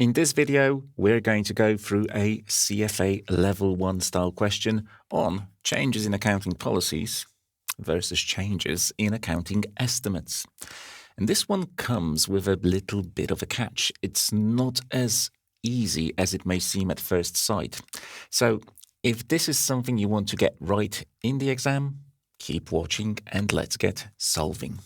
In this video, we're going to go through a CFA Level 1 style question on changes in accounting policies versus changes in accounting estimates. And this one comes with a little bit of a catch. It's not as easy as it may seem at first sight. So if this is something you want to get right in the exam, keep watching and let's get solving.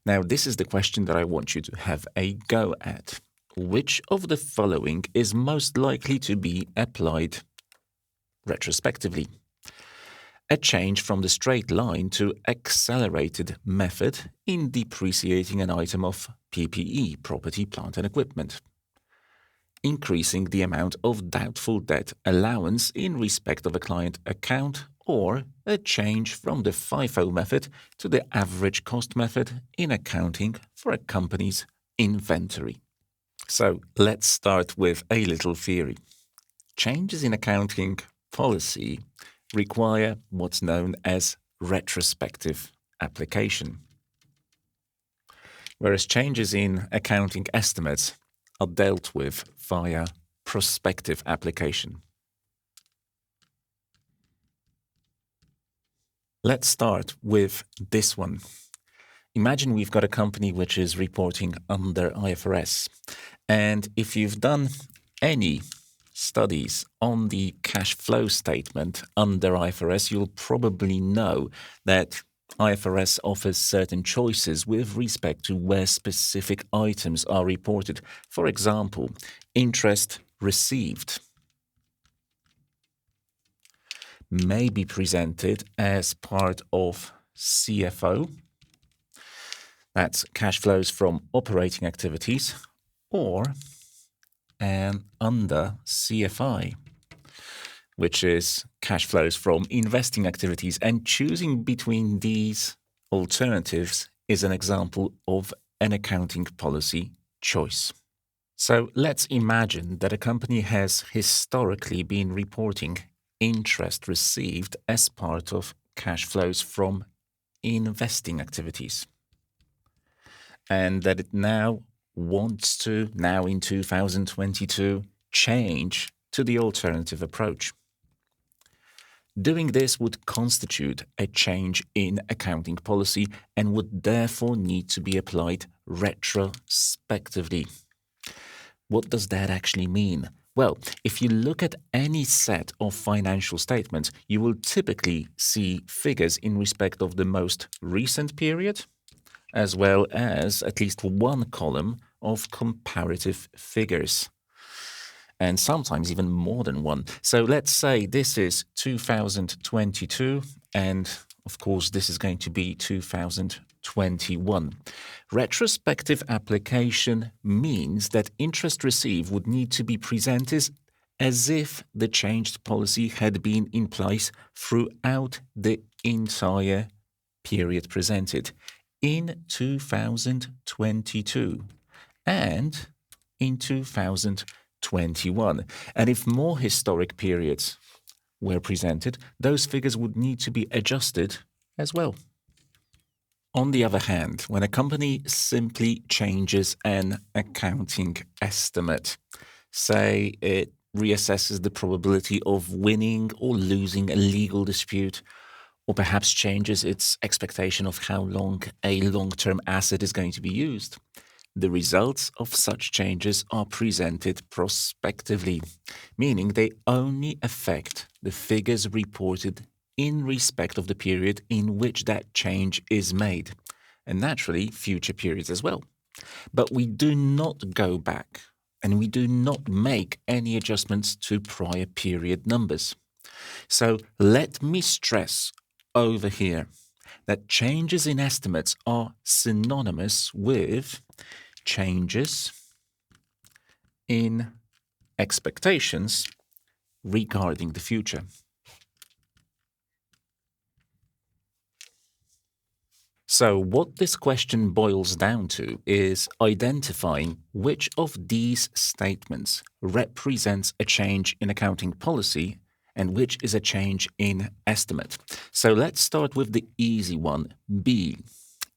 Now, this is the question that I want you to have a go at. Which of the following is most likely to be applied retrospectively? A change from the straight line to accelerated method in depreciating an item of PPE, property, plant and equipment. Increasing the amount of doubtful debt allowance in respect of a client account, or a change from the FIFO method to the average cost method in accounting for a company's inventory. So let's start with a little theory. Changes in accounting policy require what's known as retrospective application, whereas changes in accounting estimates are dealt with via prospective application. Let's start with this one. Imagine we've got a company which is reporting under IFRS. And if you've done any studies on the cash flow statement under IFRS, you'll probably know that IFRS offers certain choices with respect to where specific items are reported. For example, interest received may be presented as part of CFO, that's cash flows from operating activities, or under CFI, which is cash flows from investing activities. And choosing between these alternatives is an example of an accounting policy choice. So let's imagine that a company has historically been reporting interest received as part of cash flows from investing activities, and that it now wants to, in 2022, change to the alternative approach. Doing this would constitute a change in accounting policy and would therefore need to be applied retrospectively. What does that actually mean? Well, if you look at any set of financial statements, you will typically see figures in respect of the most recent period, as well as at least one column of comparative figures, and sometimes even more than one. So let's say this is 2022, and of course this is going to be 2021. Retrospective application means that interest received would need to be presented as if the changed policy had been in place throughout the entire period presented in 2022 and in 2021. And if more historic periods were presented, those figures would need to be adjusted as well. On the other hand, when a company simply changes an accounting estimate, say it reassesses the probability of winning or losing a legal dispute, or perhaps changes its expectation of how long a long-term asset is going to be used, the results of such changes are presented prospectively, meaning they only affect the figures reported in respect of the period in which that change is made, and naturally future periods as well. But we do not go back and we do not make any adjustments to prior period numbers. So let me stress over here that changes in estimates are synonymous with changes in expectations regarding the future. So what this question boils down to is identifying which of these statements represents a change in accounting policy and which is a change in estimate. So let's start with the easy one, B,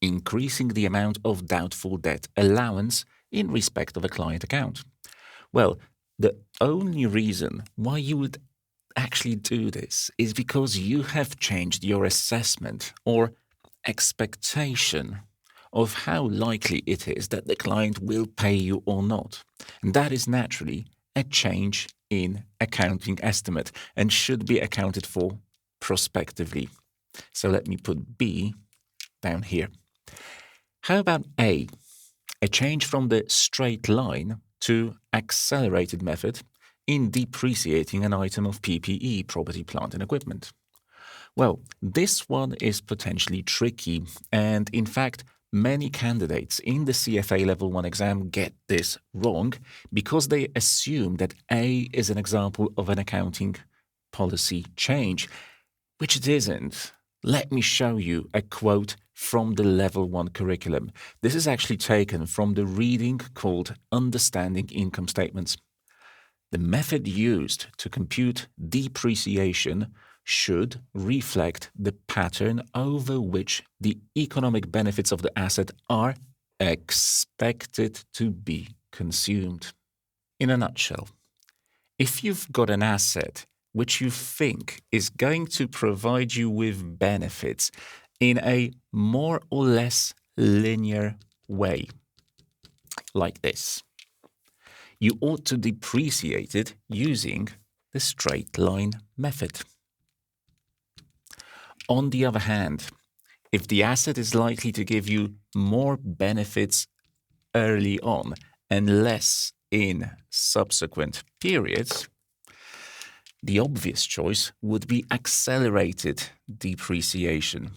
increasing the amount of doubtful debt allowance in respect of a client account. Well, the only reason why you would actually do this is because you have changed your assessment or expectation of how likely it is that the client will pay you or not. And that is naturally a change in accounting estimate and should be accounted for prospectively. So let me put B down here. How about A? A change from the straight line to accelerated method in depreciating an item of PPE, property, plant and equipment. Well, this one is potentially tricky, and in fact, many candidates in the CFA Level 1 exam get this wrong because they assume that A is an example of an accounting policy change, which it isn't. Let me show you a quote from the Level 1 curriculum. This is actually taken from the reading called Understanding Income Statements. The method used to compute depreciation should reflect the pattern over which the economic benefits of the asset are expected to be consumed. In a nutshell, if you've got an asset which you think is going to provide you with benefits in a more or less linear way, like this, you ought to depreciate it using the straight line method. On the other hand, if the asset is likely to give you more benefits early on and less in subsequent periods, the obvious choice would be accelerated depreciation.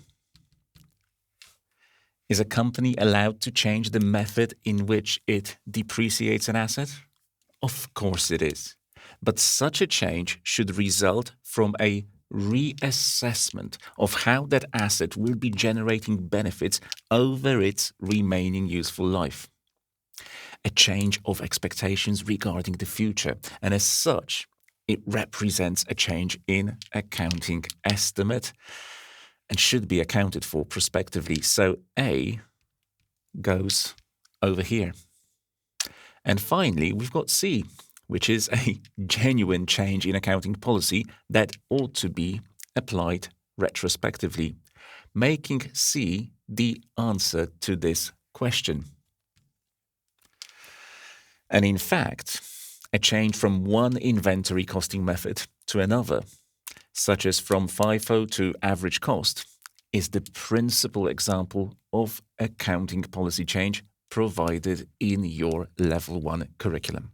Is a company allowed to change the method in which it depreciates an asset? Of course it is. But such a change should result from a reassessment of how that asset will be generating benefits over its remaining useful life. A change of expectations regarding the future, and as such, it represents a change in accounting estimate and should be accounted for prospectively. So A goes over here. And finally, we've got C, which is a genuine change in accounting policy that ought to be applied retrospectively, making C the answer to this question. And in fact, a change from one inventory costing method to another, such as from FIFO to average cost, is the principal example of accounting policy change provided in your Level 1 curriculum.